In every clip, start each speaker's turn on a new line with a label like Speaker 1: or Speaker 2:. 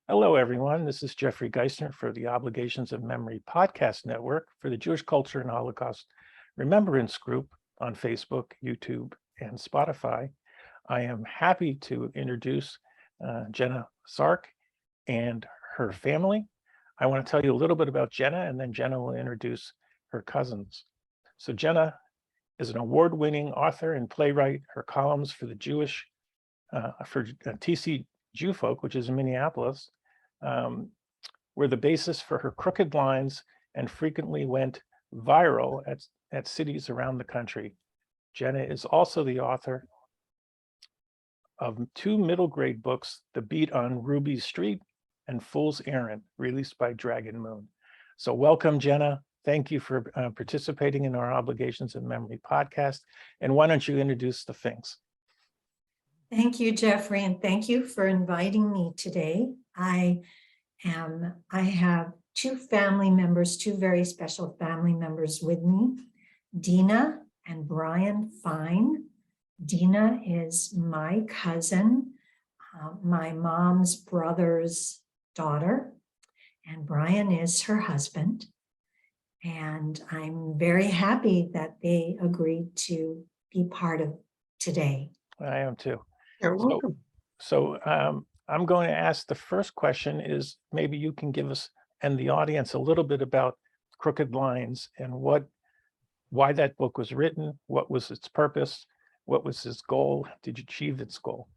Speaker 1: Hello, everyone. This is Jeffrey Geisner for the Obligations of Memory podcast network for the Jewish Culture and Holocaust Remembrance group on Facebook, YouTube, and Spotify. I am happy to introduce Jenna Zark and her family. I want to tell you a little bit about Jenna, and then Jenna will introduce her cousins. So Jenna is an award-winning author and playwright. Her columns for the TC Jewfolk, which is in Minneapolis, were the basis for her crooked lines and frequently went viral at cities around the country. Jenna is also the author of 2 middle grade books, The Beat on Ruby Street and Fool's Errand, released by Dragon Moon. So welcome, Jenna. Thank you for participating in our Obligations of Memory podcast. And why don't you introduce the Finks?
Speaker 2: Thank you, Jeffrey, and thank you for inviting me today. I have 2 family members, 2 very special family members with me, Dina and Brian Fine. Dina is my cousin, my mom's brother's daughter, and Brian is her husband. And I'm very happy that they agreed to be part of today.
Speaker 1: I am too.
Speaker 3: You're welcome.
Speaker 1: So I'm going to ask the first question is maybe you can give us and the audience a little bit about Crooked Lines and why that book was written, what was its purpose, what was its goal, did you achieve its goal?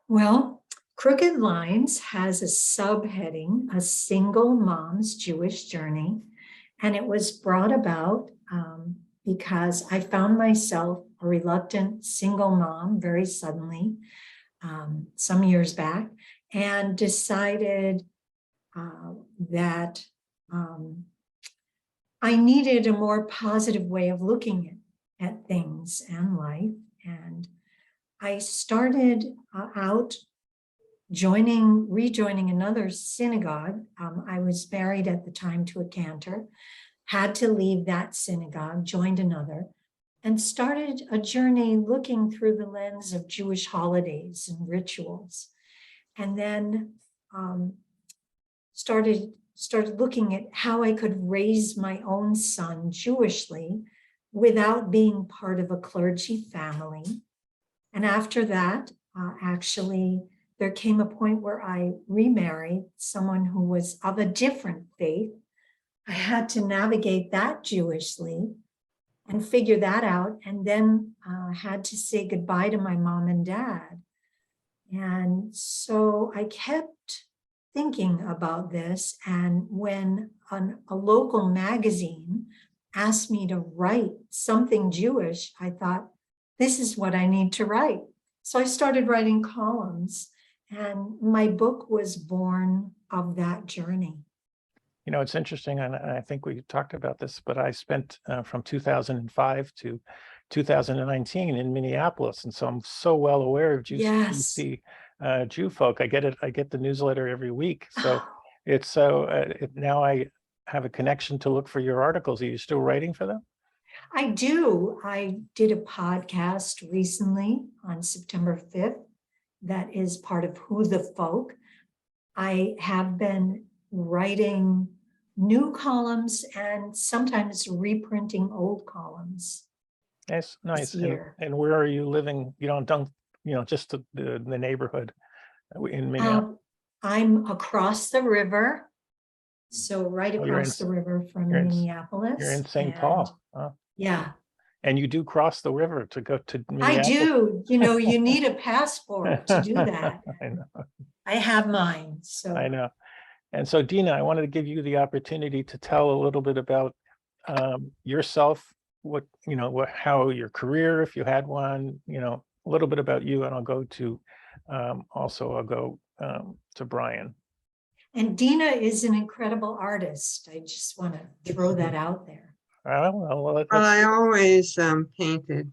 Speaker 2: Well, Crooked Lines has a subheading, A Single Mom's Jewish Journey, and it was brought about because I found myself a reluctant single mom very suddenly some years back, and decided that I needed a more positive way of looking at things and life. And I started out rejoining another synagogue. I was married at the time to a cantor, had to leave that synagogue, joined another, and started a journey looking through the lens of Jewish holidays and rituals. And then started looking at how I could raise my own son Jewishly without being part of a clergy family. And after that, actually, there came a point where I remarried someone who was of a different faith. I had to navigate that Jewishly and figure that out, and then had to say goodbye to my mom and dad. And so I kept thinking about this, and when a local magazine asked me to write something Jewish, I thought, this is what I need to write. So I started writing columns, and my book was born of that journey.
Speaker 1: You know, it's interesting, and I think we talked about this, but I spent from 2005 to 2019 in Minneapolis, and so I'm so well aware of GC Jewfolk. I get the newsletter every week, so it's so now I have a connection to look for your articles. Are you still writing for them?
Speaker 2: I do. I did a podcast recently on September 5th that is part of Who the Folk. I have been writing new columns and sometimes reprinting old columns.
Speaker 1: Yes, nice. And
Speaker 2: Year.
Speaker 1: where are you living? You don't just the neighborhood in Minneapolis.
Speaker 2: I'm across the river, so right across the river from Minneapolis.
Speaker 1: You're in St. Paul. Huh?
Speaker 2: Yeah.
Speaker 1: And you do cross the river to go to Minneapolis.
Speaker 2: I do. You know, you need a passport to do that.
Speaker 1: I know.
Speaker 2: I have mine. So
Speaker 1: I know. And so, Dina, I wanted to give you the opportunity to tell a little bit about yourself, how your career, if you had one, a little bit about you, and I'll go to to Brian.
Speaker 2: And Dina is an incredible artist. I just want to throw that out there.
Speaker 3: Well, I always painted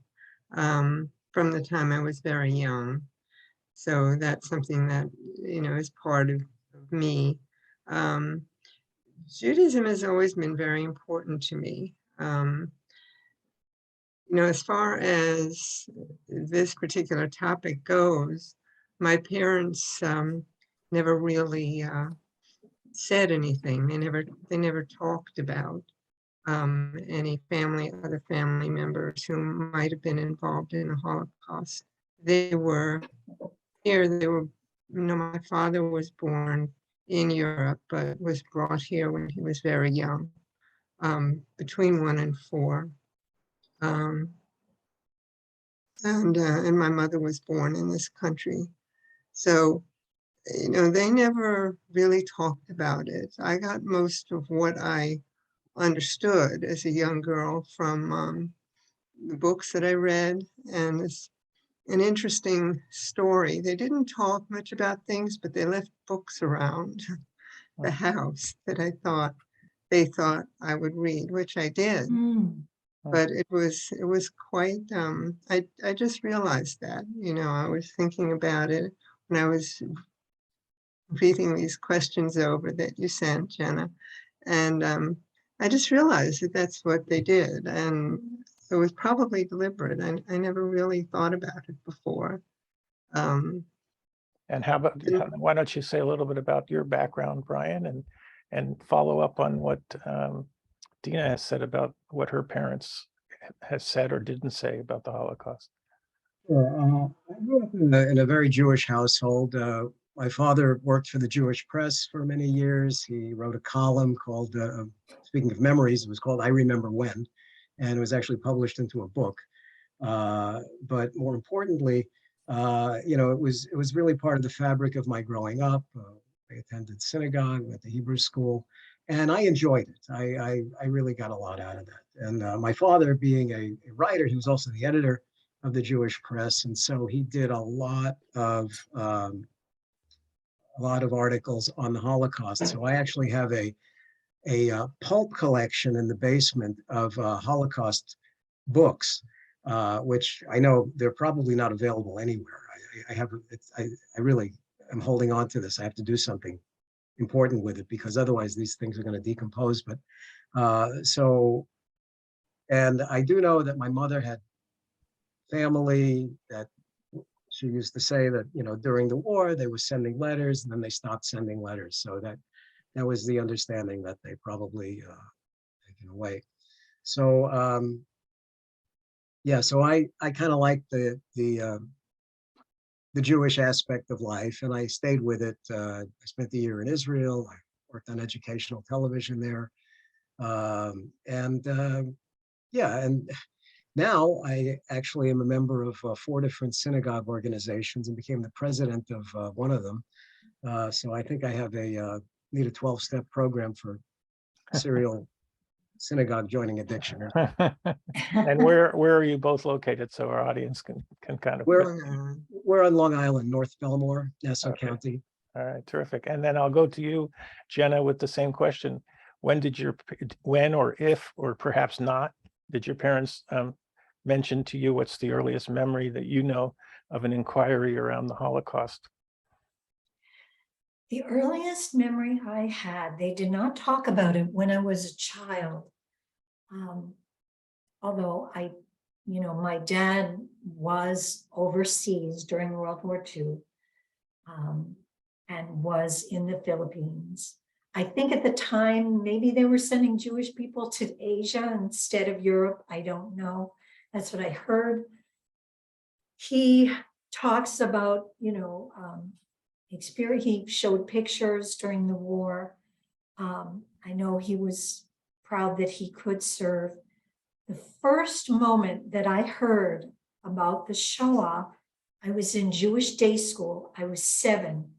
Speaker 3: from the time I was very young. So that's something that, is part of me. Judaism has always been very important to me. As far as this particular topic goes, my parents never really said anything. They never talked about any other family members who might have been involved in the Holocaust. They were here. My father was born in Europe, but was brought here when he was very young, between 1 and 4. And my mother was born in this country. So, they never really talked about it. I got most of what I understood as a young girl from the books that I read, and it's an interesting story. They didn't talk much about things, but they left books around the house that they thought I would read, which I did. But it was quite, I just realized that, I was thinking about it when I was reading these questions over that you sent, Jenna. And I just realized that that's what they did. And it was probably deliberate. I never really thought about it before.
Speaker 1: And why don't you say a little bit about your background, Brian, and follow up on what Dina has said about what her parents has said or didn't say about the Holocaust.
Speaker 4: Sure. I grew up in a very Jewish household. My father worked for the Jewish press for many years. He wrote a column called, speaking of memories, it was called I Remember When, and it was actually published into a book. But more importantly, it was really part of the fabric of my growing up. I attended synagogue, went to Hebrew school, and I enjoyed it. I really got a lot out of that. And my father, being a writer, he was also the editor of the Jewish press, and so he did a lot of articles on the Holocaust. So I actually have a pulp collection in the basement of Holocaust books, which I know they're probably not available anywhere. I really am holding on to this. I have to do something important with it because otherwise these things are going to decompose. But and I do know that my mother had family that she used to say that, during the war, they were sending letters and then they stopped sending letters. So that was the understanding that they probably taken away. So, so I kind of like the Jewish aspect of life, and I stayed with it. I spent the year in Israel. I worked on educational television there. And now I actually am a member of 4 different synagogue organizations and became the president of one of them. So I think I have need a 12-step program for serial synagogue joining addiction.
Speaker 1: And where are you both located so our audience can kind of...
Speaker 4: We're on Long Island, North Belmore, Nassau County.
Speaker 1: All right, terrific. And then I'll go to you, Jenna, with the same question. When or if, or perhaps not, did your parents mention to you what's the earliest memory that you know of an inquiry around the Holocaust?
Speaker 2: The earliest memory I had, they did not talk about it when I was a child. Although my dad was overseas during World War II and was in the Philippines. I think at the time, maybe they were sending Jewish people to Asia instead of Europe. I don't know. That's what I heard. He talks about, experience. He showed pictures during the war. I know he was proud that he could serve. The first moment that I heard about the Shoah, I was in Jewish day school. I was 7.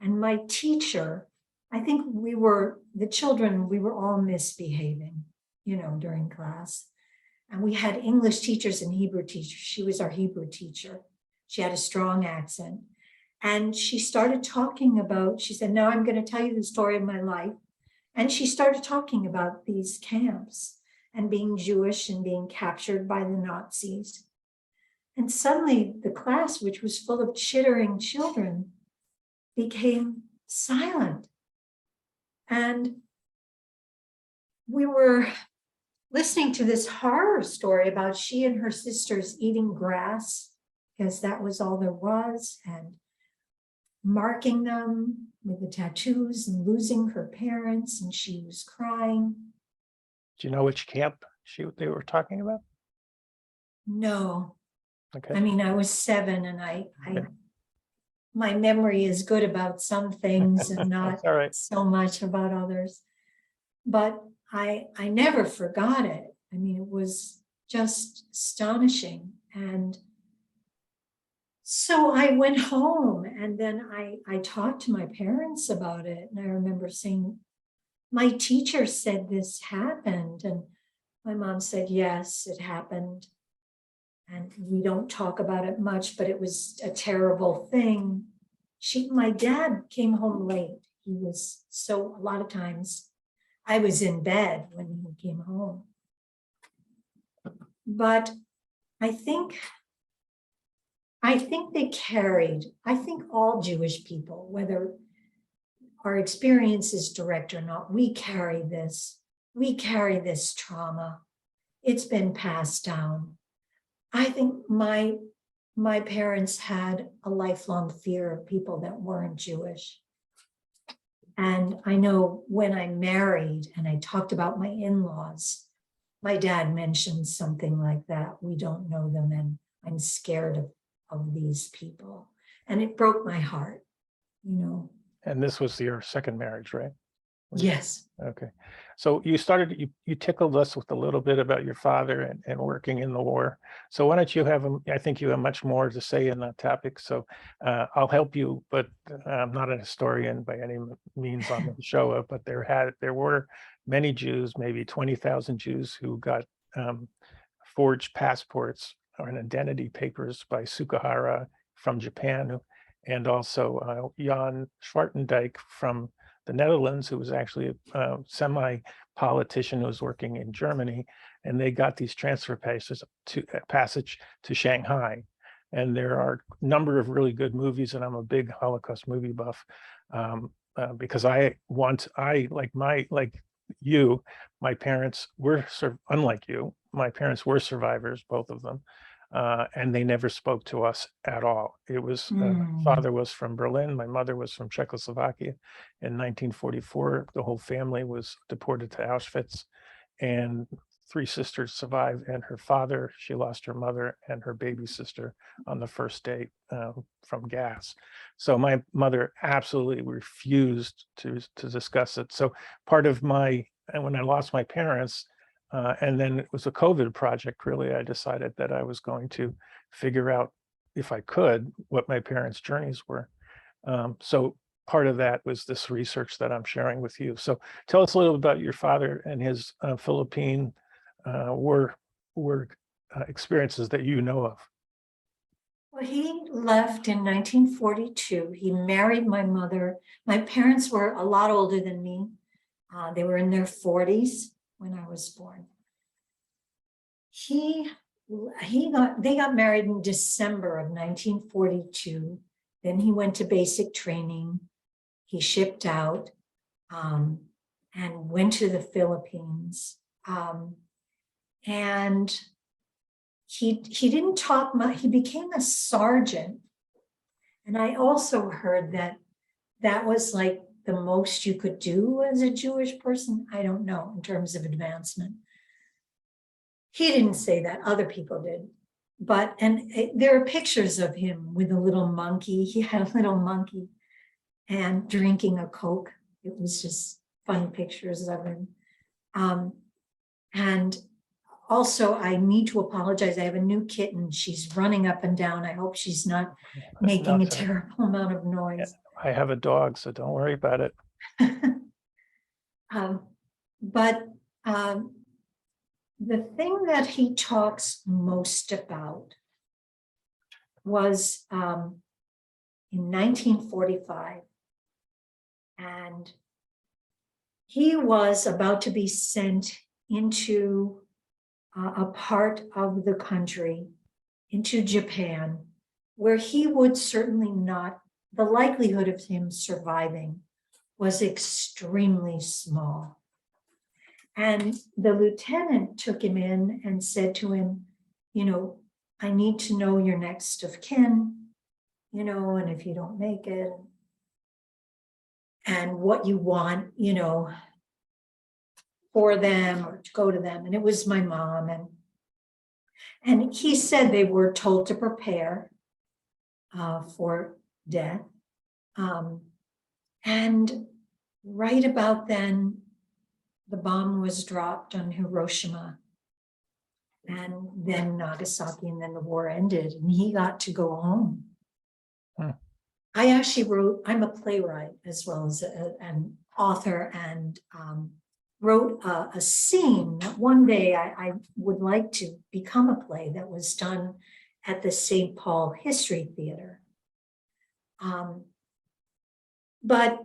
Speaker 2: And my teacher, I think we were all misbehaving, during class. And we had English teachers and Hebrew teachers. She was our Hebrew teacher. She had a strong accent. And she started talking about, she said, now I'm going to tell you the story of my life. And she started talking about these camps and being Jewish and being captured by the Nazis. And suddenly the class, which was full of chittering children, became silent. And we were listening to this horror story about she and her sisters eating grass because that was all there was. And marking them with the tattoos and losing her parents, and she was crying.
Speaker 1: Do you know which camp they were talking about?
Speaker 2: No,
Speaker 1: Okay.
Speaker 2: I mean, I was 7 and
Speaker 1: Okay.
Speaker 2: my memory is good about some things and not
Speaker 1: That's all right.
Speaker 2: so much about others. But I never forgot it. I mean, it was just astonishing. And so I went home and then I talked to my parents about it. And I remember saying, my teacher said this happened. And my mom said, yes, it happened. And we don't talk about it much, but it was a terrible thing. My dad came home late. A lot of times I was in bed when he came home. But I think they carried, I think all Jewish people, whether our experience is direct or not, we carry this trauma. It's been passed down. I think my parents had a lifelong fear of people that weren't Jewish. And I know when I married and I talked about my in-laws, my dad mentioned something like that. We don't know them and I'm scared of these people. And it broke my heart, you know.
Speaker 1: And this was your second marriage, right?
Speaker 2: Yes.
Speaker 1: Okay. So you tickled us with a little bit about your father and working in the war. So why don't you I think you have much more to say in that topic. So I'll help you, but I'm not a historian by any means on the show, but there were many Jews, maybe 20,000 Jews who got forged passports or identity papers by Sukahara from Japan, and also Jan Schwartendijk from the Netherlands, who was actually a semi-politician who was working in Germany, and they got these transfer passage to Shanghai. And there are a number of really good movies, and I'm a big Holocaust movie buff, because my parents were unlike you. My parents were survivors, both of them. And they never spoke to us at all. It was, father was from Berlin, my mother was from Czechoslovakia. In 1944, the whole family was deported to Auschwitz, and 3 sisters survived, and her father, she lost her mother and her baby sister on the first day from gas. So my mother absolutely refused to discuss it. So part of and when I lost my parents, and then it was a COVID project, really, I decided that I was going to figure out, if I could, what my parents' journeys were. So part of that was this research that I'm sharing with you. So tell us a little about your father and his Philippine war experiences that you know of.
Speaker 2: Well, he left in 1942. He married my mother. My parents were a lot older than me. They were in their 40s when I was born. They got married in December of 1942. Then he went to basic training. He shipped out and went to the Philippines. And he didn't talk much. He became a sergeant. And I also heard that was like the most you could do as a Jewish person. I don't know, in terms of advancement. He didn't say that, other people did. There are pictures of him with a little monkey. He had a little monkey and drinking a Coke. It was just fun pictures of him. And also, I need to apologize. I have a new kitten. She's running up and down. I hope she's not making a terrible amount of noise.
Speaker 1: I have a dog, so don't worry about it.
Speaker 2: The thing that he talks most about was in 1945, and he was about to be sent into a part of the country, into Japan, where he would certainly not, the likelihood of him surviving was extremely small. And the lieutenant took him in and said to him, I need to know your next of kin, and if you don't make it, and what you want, for them or to go to them. And it was my mom. And he said they were told to prepare for death. And right about then, the bomb was dropped on Hiroshima and then Nagasaki, and then the war ended and he got to go home. I actually I'm a playwright as well as an author, and wrote a scene that one day I would like to become a play that was done at the St. Paul History Theater. But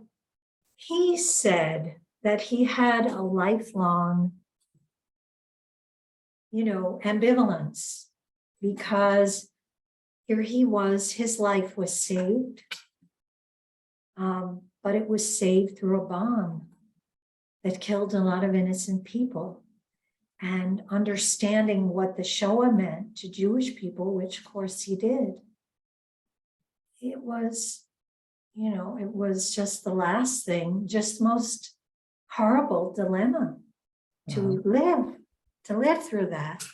Speaker 2: he said that he had a lifelong, ambivalence, because here he was, his life was saved, but it was saved through a bomb that killed a lot of innocent people. And understanding what the Shoah meant to Jewish people, which of course he did, it was, it was just the last thing, just most horrible dilemma to live through that.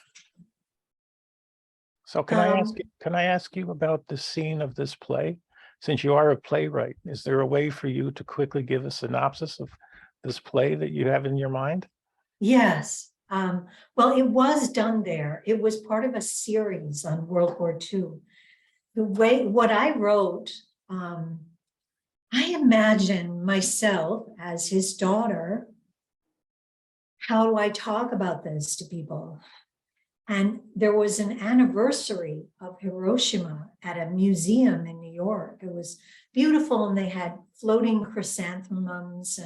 Speaker 1: So can I ask you about the scene of this play? Since you are a playwright, is there a way for you to quickly give a synopsis of this play that you have in your mind?
Speaker 2: Yes. Well, it was done there. It was part of a series on World War II. What I wrote, I imagine myself as his daughter. How do I talk about this to people? And there was an anniversary of Hiroshima at a museum in New York. It was beautiful, and they had floating chrysanthemums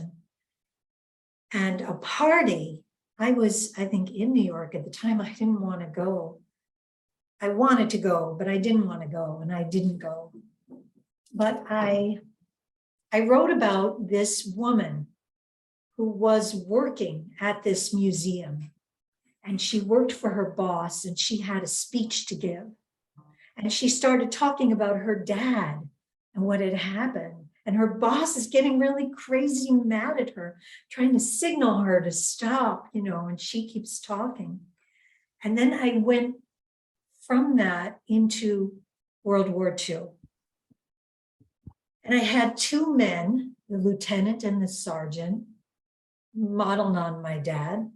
Speaker 2: and a party. I was, I think, in New York at the time. I didn't want to go. I wanted to go, but I didn't want to go, and I didn't go. But I wrote about this woman who was working at this museum, and she worked for her boss, and she had a speech to give. And she started talking about her dad and what had happened. And her boss is getting really crazy mad at her, trying to signal her to stop, and she keeps talking. And then I went from that into World War II. And I had two men, the lieutenant and the sergeant, modeled on my dad,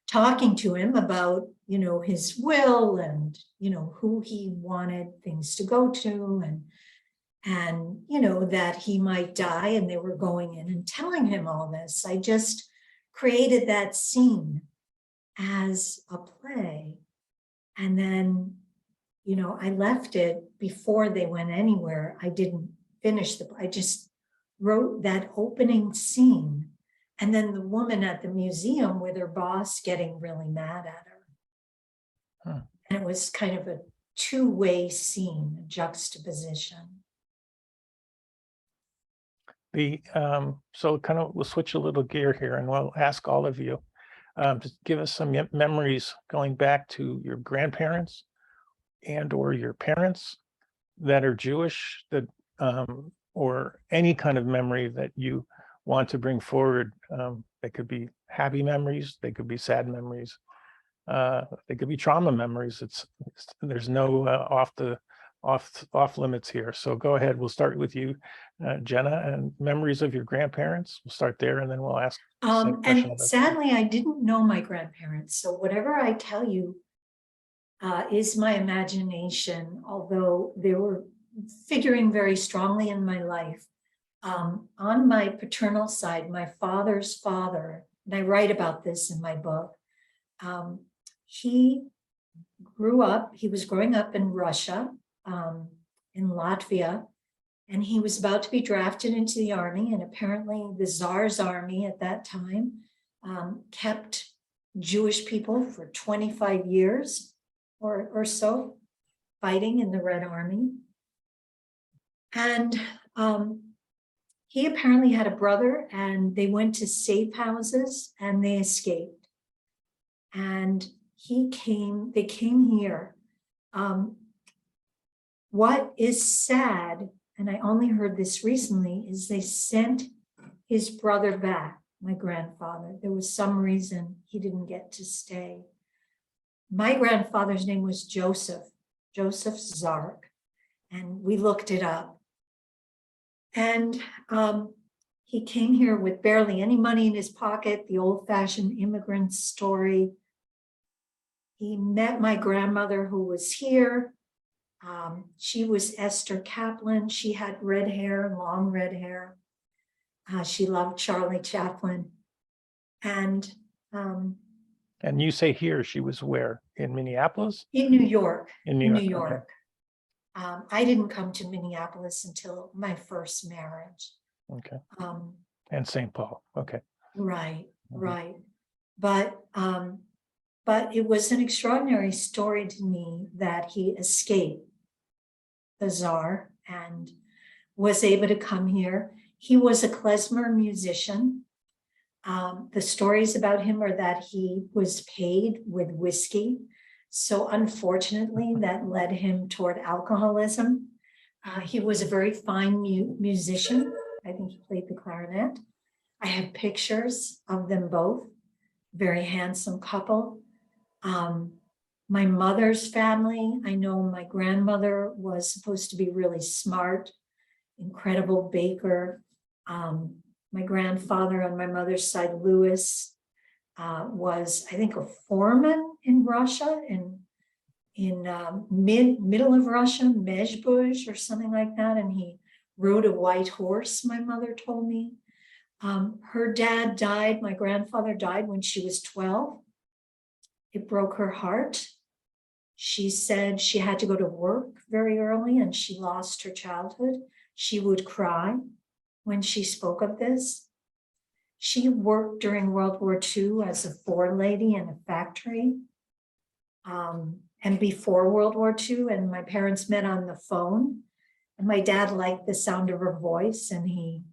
Speaker 2: talking to him about, his will and, who he wanted things to go to, and that he might die, and they were going in and telling him all this. I just created that scene as a play. And then, I left it before they went anywhere. I didn't finish I just wrote that opening scene. And then the woman at the museum with her boss getting really mad at her. And it was kind of a two-way scene, a juxtaposition.
Speaker 1: So kind of we'll switch a little gear here, and we'll ask all of you to give us some memories going back to your grandparents and or your parents that are Jewish, that or any kind of memory that you want to bring forward. They could be happy memories, they could be sad memories, they could be trauma memories. There's no off limits here. So go ahead. We'll start with you, Jenna, and memories of your grandparents. We'll start there, and then we'll ask.
Speaker 2: And sadly, I didn't know my grandparents. So whatever I tell you is my imagination, although they were figuring very strongly in my life. On my paternal side, my father's father, and I write about this in my book, he was growing up in Russia, in Latvia, and he was about to be drafted into the army. And apparently the Tsar's army at that time kept Jewish people for 25 years or so, fighting in the Red Army. And he apparently had a brother, and they went to safe houses and they escaped. And they came here. What is sad and I only heard this recently, is they sent his brother back, my grandfather. There was some reason he didn't get to stay. My grandfather's name was Joseph Zark, and we looked it up. And he came here with barely any money in his pocket, the old-fashioned immigrant story. He met my grandmother who was here. She was Esther Kaplan. She had red hair, long red hair. She loved Charlie Chaplin. And
Speaker 1: you say here, she was where? In Minneapolis?
Speaker 2: in New York.
Speaker 1: In New York.
Speaker 2: New
Speaker 1: Okay.
Speaker 2: York. I didn't come to Minneapolis until my first marriage.
Speaker 1: Okay. And St. Paul. Okay.
Speaker 2: Right,
Speaker 1: Mhm.
Speaker 2: right. But it was an extraordinary story to me that he escaped the Tsar and was able to come here. He was a klezmer musician. The stories about him are that he was paid with whiskey. So unfortunately, that led him toward alcoholism. He was a very fine musician. I think he played the clarinet. I have pictures of them both. Very handsome couple. My mother's family, I know my grandmother was supposed to be really smart, incredible baker. My grandfather on my mother's side, Louis, was, I think, a foreman in Russia, in middle of Russia, Mezhbush or something like that. And he rode a white horse, my mother told me. Her dad died, my grandfather died when she was 12. It broke her heart. She said she had to go to work very early and she lost her childhood. She would cry when she spoke of this. She worked during World War II as a forelady in a factory. And before World War II, and my parents met on the phone. And my dad liked the sound of her voice and he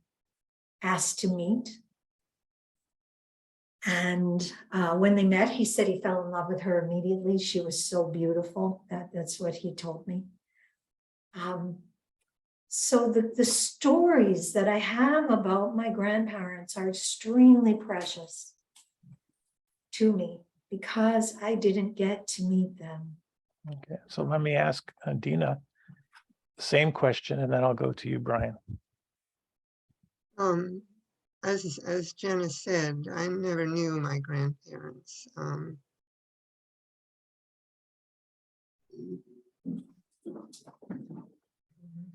Speaker 2: asked to meet. And when they met, he said he fell in love with her immediately. She was so beautiful. That's what he told me. So the stories that I have about my grandparents are extremely precious to me because I didn't get to meet them.
Speaker 1: Okay. So let me ask Dina the same question, and then I'll go to you, Brian.
Speaker 3: As Jenna said, I never knew my grandparents.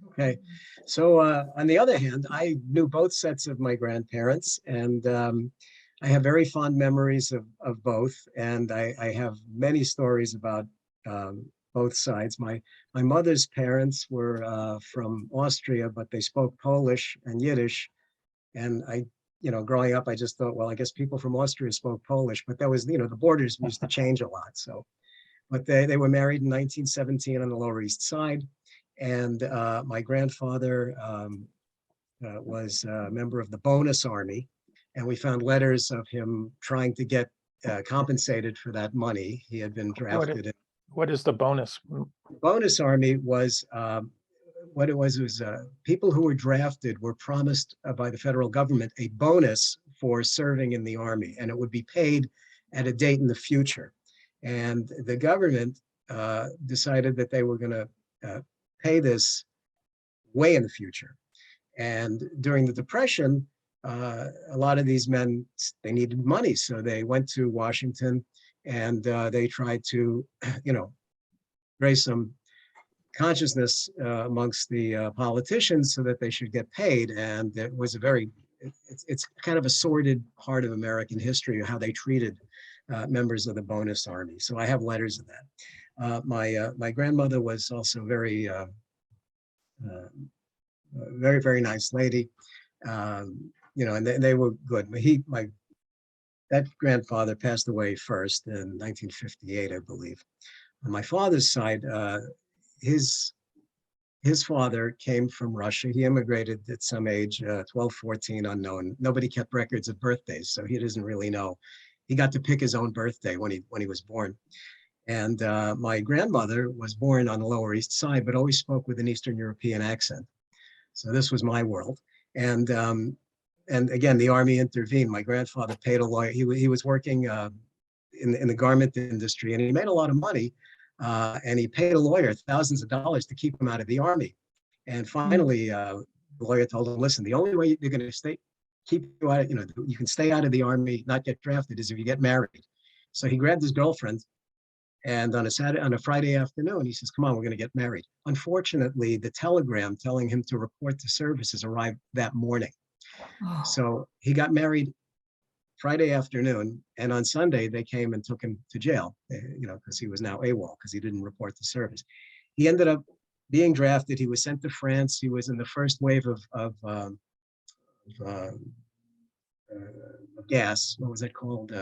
Speaker 4: Okay, so on the other hand, I knew both sets of my grandparents, and I have very fond memories of both, and I have many stories about both sides. My mother's parents were from Austria, but they spoke Polish and Yiddish, and growing up, I just thought, well, I guess people from Austria spoke Polish, but that was, the borders used to change a lot. So, but they were married in 1917 on the Lower East Side. And my grandfather was a member of the Bonus Army. And we found letters of him trying to get compensated for that money. He had been drafted.
Speaker 1: What is the bonus?
Speaker 4: Bonus Army was, what it was people who were drafted were promised by the federal government a bonus for serving in the Army, and it would be paid at a date in the future. And the government decided that they were going to pay this way in the future. And during the Depression, a lot of these men, they needed money. So they went to Washington and they tried to, raise some consciousness amongst the politicians so that they should get paid. And it was it's kind of a sordid part of American history, how they treated members of the Bonus Army. So I have letters of that. My grandmother was also very, very nice lady, and they were good. That grandfather passed away first in 1958, I believe. On my father's side, his father came from Russia. He immigrated at some age, 12, 14, unknown. Nobody kept records of birthdays, so he doesn't really know. He got to pick his own birthday when he was born. And my grandmother was born on the Lower East Side, but always spoke with an Eastern European accent. So this was my world. And again, the Army intervened. My grandfather paid a lawyer. He was working in the garment industry, and he made a lot of money. And he paid a lawyer thousands of dollars to keep him out of the Army. And finally, the lawyer told him, listen, the only way you're going to keep you out, you can stay out of the Army, not get drafted, is if you get married. So he grabbed his girlfriend, and on a Friday afternoon, he says, come on, we're going to get married. Unfortunately, the telegram telling him to report to services arrived that morning.
Speaker 2: Oh,
Speaker 4: So he got married Friday afternoon, and on Sunday they came and took him to jail, because he was now AWOL, because he didn't report to service. He ended up being drafted. He was sent to France. He was in the first wave of gas. What was it called?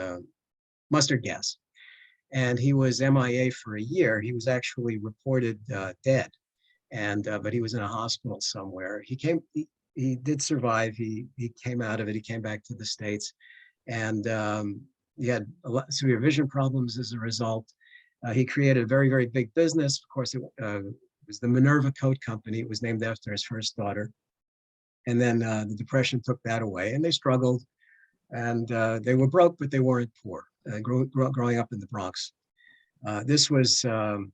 Speaker 4: Mustard gas. And he was MIA for a year. He was actually reported dead, but he was in a hospital somewhere. He did survive. He came out of it. He came back to the States, and he had severe vision problems as a result. He created a very, very big business. Of course, it was the Minerva Coat Company. It was named after his first daughter. And then the Depression took that away, and they struggled. And they were broke, but they weren't poor. Growing up in the Bronx, this was, all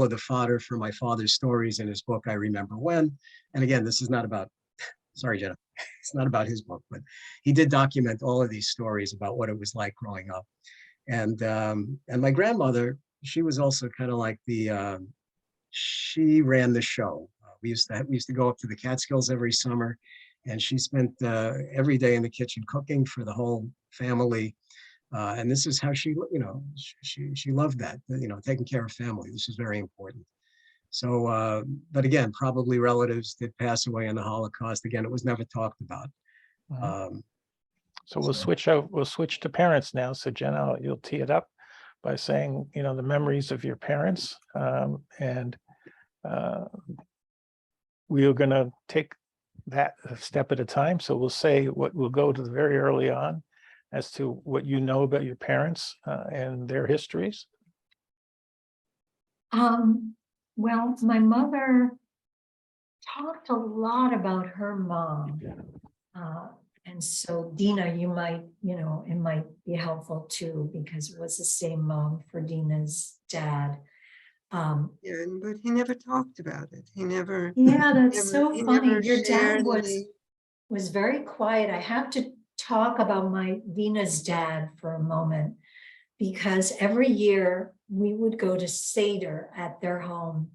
Speaker 4: of the fodder for my father's stories in his book, I Remember When. And again, this is not about, sorry, Jenna, it's not about his book, but he did document all of these stories about what it was like growing up. And my grandmother, she was also kind of like she ran the show. We used to go up to the Catskills every summer, and she spent every day in the kitchen cooking for the whole family. And this is how she loved that, taking care of family. This is very important. So, but again, probably relatives did pass away in the Holocaust. Again, it was never talked about.
Speaker 1: So we'll switch to parents now. So Jenna, you'll tee it up by saying, the memories of your parents, and we are going to take that a step at a time. So we'll go to the very early on as to what you know about your parents and their histories.
Speaker 2: Well, my mother talked a lot about her mom. And so Dina, you might, it might be helpful too, because it was the same mom for Dina's dad.
Speaker 3: Yeah, but he never talked about it. He never.
Speaker 2: Yeah, that's so
Speaker 3: he
Speaker 2: funny.
Speaker 3: never
Speaker 2: Your dad
Speaker 3: shared any.
Speaker 2: was very quiet. I have to talk about my Dina's dad for a moment, because every year we would go to Seder at their home,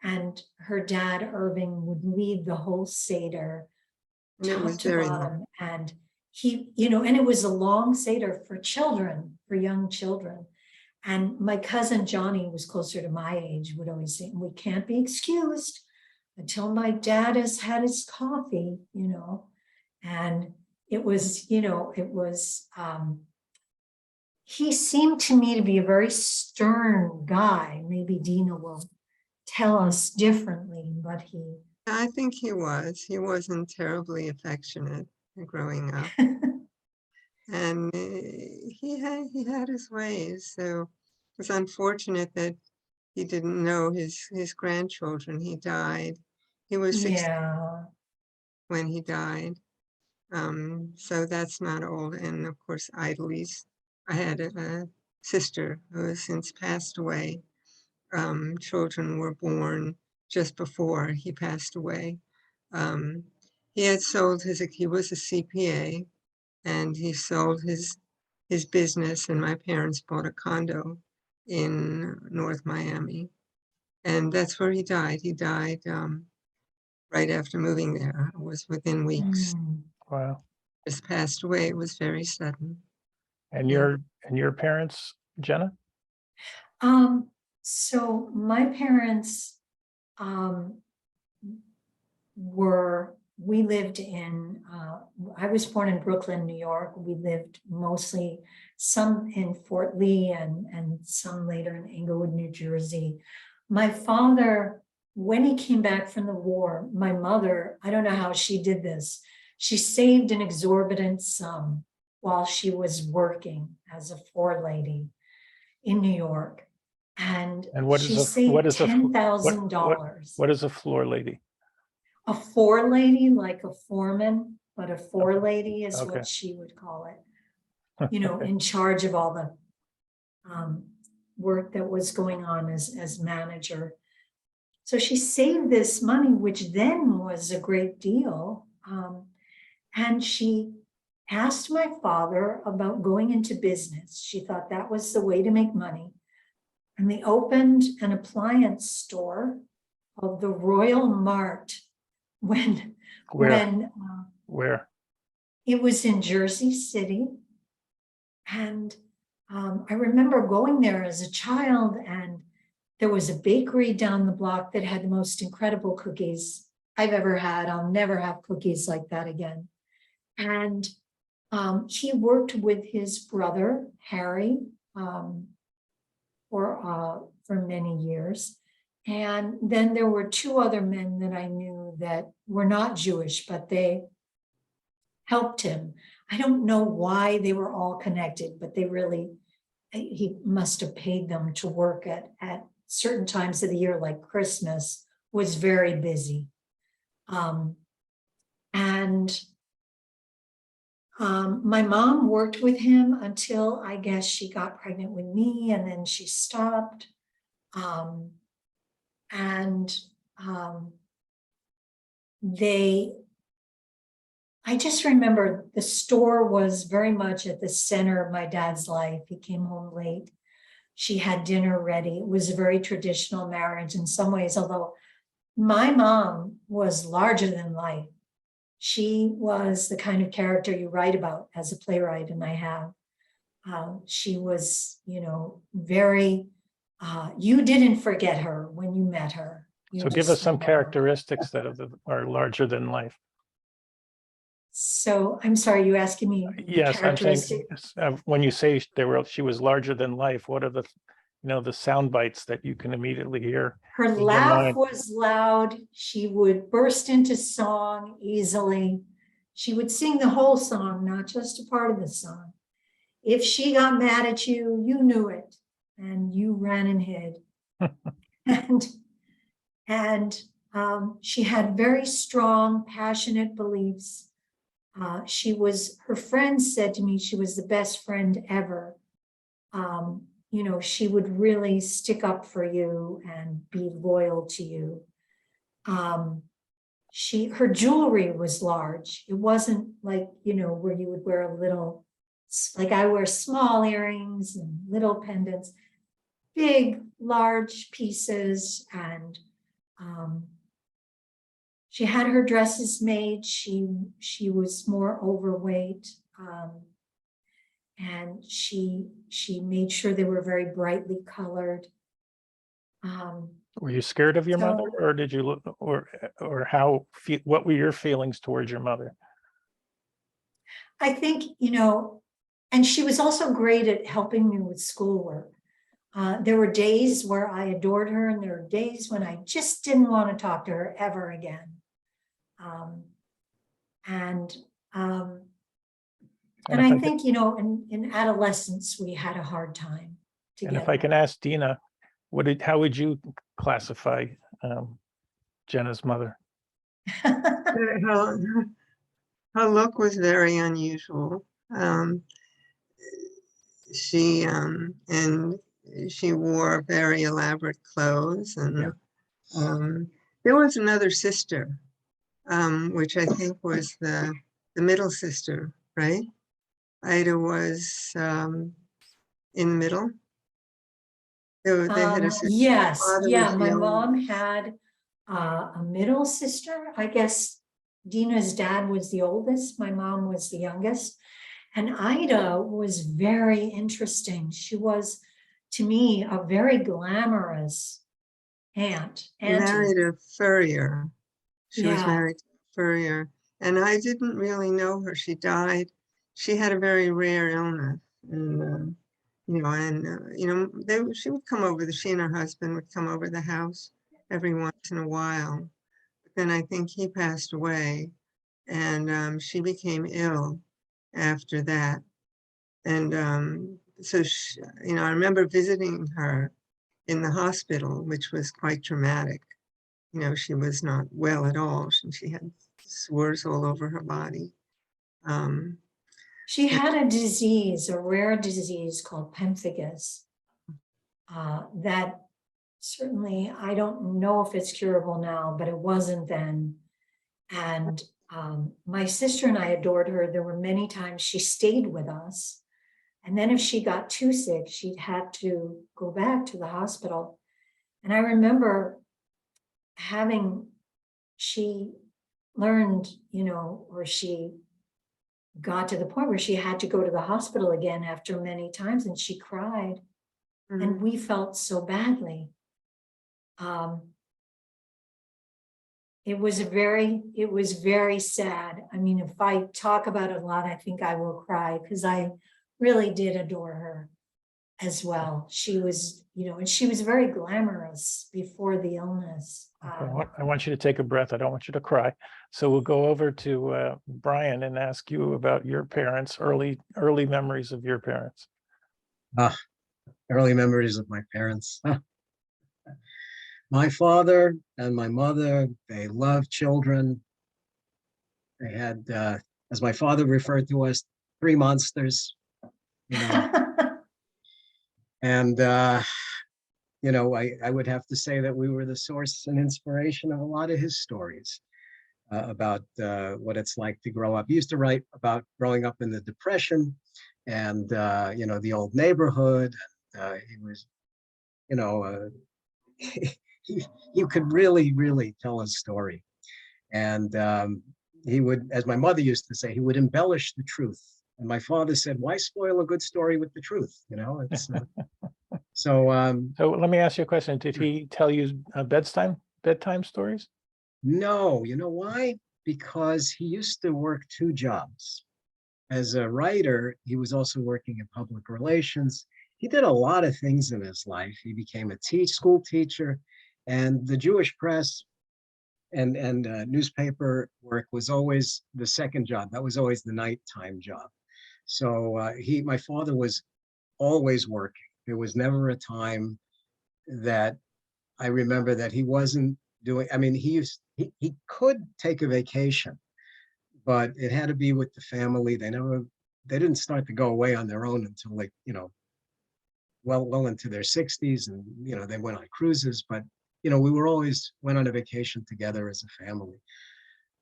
Speaker 2: and her dad, Irving, would lead the whole Seder
Speaker 3: And it was
Speaker 2: top to
Speaker 3: very
Speaker 2: bottom. And he, and it was a long Seder for children, for young children. And my cousin Johnny was closer to my age, would always say, we can't be excused until my dad has had his coffee, and it was, he seemed to me to be a very stern guy. Maybe Dina will tell us differently, but
Speaker 3: I think he was. He wasn't terribly affectionate growing up. And he had his ways. So it was unfortunate that he didn't know his grandchildren. He died. He was 60 when he died. So that's not old. And of course, Idly's. I had a sister who has since passed away. Children were born just before he passed away. He had sold he was a CPA, and he sold his business, and my parents bought a condo in North Miami. And that's where he died. He died right after moving there. It was within weeks.
Speaker 1: Wow.
Speaker 3: Just passed away. It was very sudden.
Speaker 1: And
Speaker 3: Yeah.
Speaker 1: your parents, Jenna?
Speaker 2: So my parents we lived in, I was born in Brooklyn, New York. We lived mostly some in Fort Lee and some later in Englewood, New Jersey. My father, when he came back from the war, my mother, I don't know how she did this. She saved an exorbitant sum while she was working as a forelady in New York. And
Speaker 1: what
Speaker 2: she
Speaker 1: is
Speaker 2: saved
Speaker 1: $10,000.
Speaker 2: $10,000.
Speaker 1: What is a floor lady?
Speaker 2: a forelady, like a foreman, but a forelady is
Speaker 1: Okay.
Speaker 2: what she would call it. You know, in charge of all the work that was going on as manager. So she saved this money, which then was a great deal. And she asked my father about going into business. She thought that was the way to make money. And they opened an appliance store called the Royal Mart when
Speaker 1: Where?
Speaker 2: it was in Jersey City. And I remember going there as a child, and there was a bakery down the block that had the most incredible cookies I've ever had. I'll never have cookies like that again. And he worked with his brother, Harry, for many years. And then there were two other men that I knew that were not Jewish, but they helped him. I don't know why they were all connected, but he must have paid them to work at certain times of the year, like Christmas was very busy. My mom worked with him until I guess she got pregnant with me, and then she stopped. I just remember the store was very much at the center of my dad's life. He came home late. She had dinner ready. It was a very traditional marriage in some ways, although my mom was larger than life. She was the kind of character you write about as a playwright, and I have. She was, very, you didn't forget her when you met her.
Speaker 1: So give us some characteristics that are larger than life.
Speaker 2: So I'm sorry, you asking me?
Speaker 1: Yes, I'm saying when you say she was larger than life, what are the sound bites that you can immediately hear?
Speaker 2: Her laugh was loud. She would burst into song easily. She would sing the whole song, not just a part of the song. If she got mad at you, you knew it, and you ran and hid. and she had very strong, passionate beliefs. Her friends said to me she was the best friend ever. She would really stick up for you and be loyal to you. Her jewelry was large. It wasn't like, where you would wear a little, like I wear small earrings and little pendants, big, large pieces. And she had her dresses made. She was more overweight. And she made sure they were very brightly colored.
Speaker 1: Were you scared of your mother, or did you look, or what were your feelings towards your mother?
Speaker 2: I think, and she was also great at helping me with schoolwork. There were days where I adored her, and there were days when I just didn't want to talk to her ever again. And I think, in adolescence, we had a hard time together.
Speaker 1: And if I can ask Dina, how would you classify Jenna's mother?
Speaker 3: Her look was very unusual. She wore very elaborate clothes, and there was another sister, which I think was the middle sister, right? Ida was in the middle. They had a sister.
Speaker 2: Yes, my mom had a middle sister. I guess Dina's dad was the oldest. My mom was the youngest. And Ida was very interesting. She was, to me, a very glamorous aunt.
Speaker 3: Married a furrier. She was married to a furrier. And I didn't really know her. She died. She had a very rare illness. And, she would come over, she and her husband would come over the house every once in a while. But then I think he passed away, and she became ill after that. And so, I remember visiting her in the hospital, which was quite traumatic. she was not well at all. She had sores all over her body.
Speaker 2: She had a disease, a rare disease called pemphigus. That certainly, I don't know if it's curable now, but it wasn't then. And my sister and I adored her. There were many times she stayed with us. And then if she got too sick, she'd had to go back to the hospital. And I remember she learned, or she got to the point where she had to go to the hospital again after many times, and she cried. And we felt so badly. It was very sad. I mean, if I talk about it a lot, I think I will cry, because I really did adore her as well. She was, and she was very glamorous before the illness.
Speaker 1: I want you to take a breath. I don't want you to cry. So we'll go over to Brian and ask you about your parents, early memories of your parents.
Speaker 4: Early memories of my parents. My father and my mother, they loved children. They had, as my father referred to us, 3 monsters, and I would have to say that we were the source and inspiration of a lot of his stories about what it's like to grow up. He used to write about growing up in the Depression and, the old neighborhood. He was, you could really, really tell a story. And he would, as my mother used to say, he would embellish the truth. And my father said, why spoil a good story with the truth? It's so
Speaker 1: let me ask you a question. Did he tell you bedtime stories?
Speaker 4: No, you know why? Because he used to work 2 jobs. As a writer, he was also working in public relations. He did a lot of things in his life. He became a school teacher, and the Jewish press and newspaper work was always the second job. That was always the nighttime job. So my father was always working. There was never a time that I remember that he wasn't doing. I mean, he could take a vacation, but it had to be with the family. They didn't start to go away on their own until well into their 60s, and they went on cruises, but we were always went on a vacation together as a family.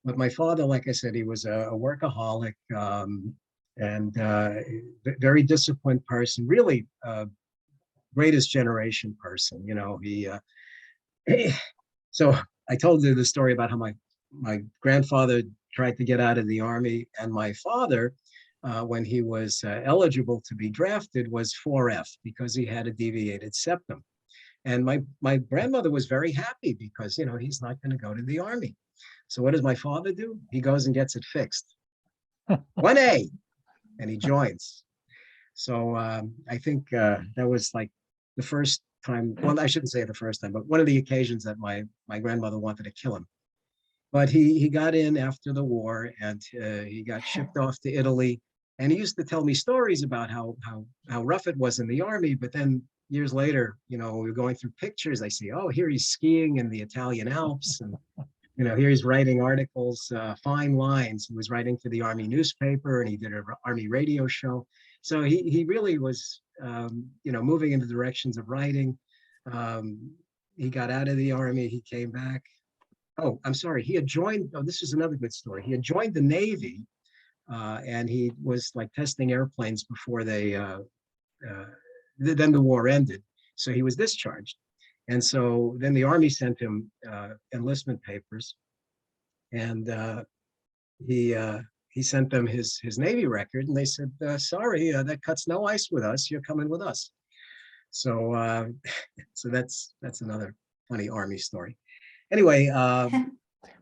Speaker 4: But my father, like I said, he was a workaholic, and very disciplined person, really greatest generation person. So I told you the story about how my grandfather tried to get out of the Army, and my father, when he was eligible to be drafted, was 4F because he had a deviated septum. And my grandmother was very happy because, he's not going to go to the Army. So what does my father do? He goes and gets it fixed. 1A, and he joins. So I think that was like the first time, well, I shouldn't say the first time, but one of the occasions that my grandmother wanted to kill him. But he got in after the war, and he got shipped off to Italy. And he used to tell me stories about how rough it was in the Army. But then years later, we were going through pictures. I see, oh, here he's skiing in the Italian Alps, and here he's writing articles, fine lines. He was writing for the Army newspaper, and he did an Army radio show. So he really was, moving in the directions of writing. He got out of the Army. He came back. Oh, I'm sorry. He had joined. Oh, this is another good story. He had joined the Navy, and he was like testing airplanes before then the war ended. So he was discharged. And so then the Army sent him enlistment papers, and he sent them his Navy record, and they said, sorry, that cuts no ice with us. You're coming with us. So so that's another funny Army story. Anyway,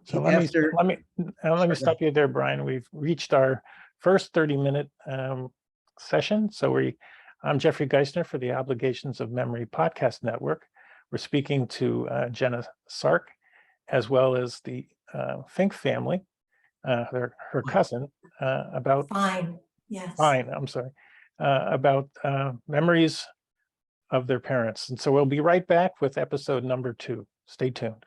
Speaker 1: So let me stop you there, Brian. We've reached our first 30-minute session. So I'm Jeffrey Geisner for the Obligations of Memory Podcast Network. We're speaking to Jenna Zark, as well as the Fink family, her cousin, about
Speaker 2: Fine, yes.
Speaker 1: Fine, I'm sorry, about memories of their parents. And so we'll be right back with episode number 2. Stay tuned.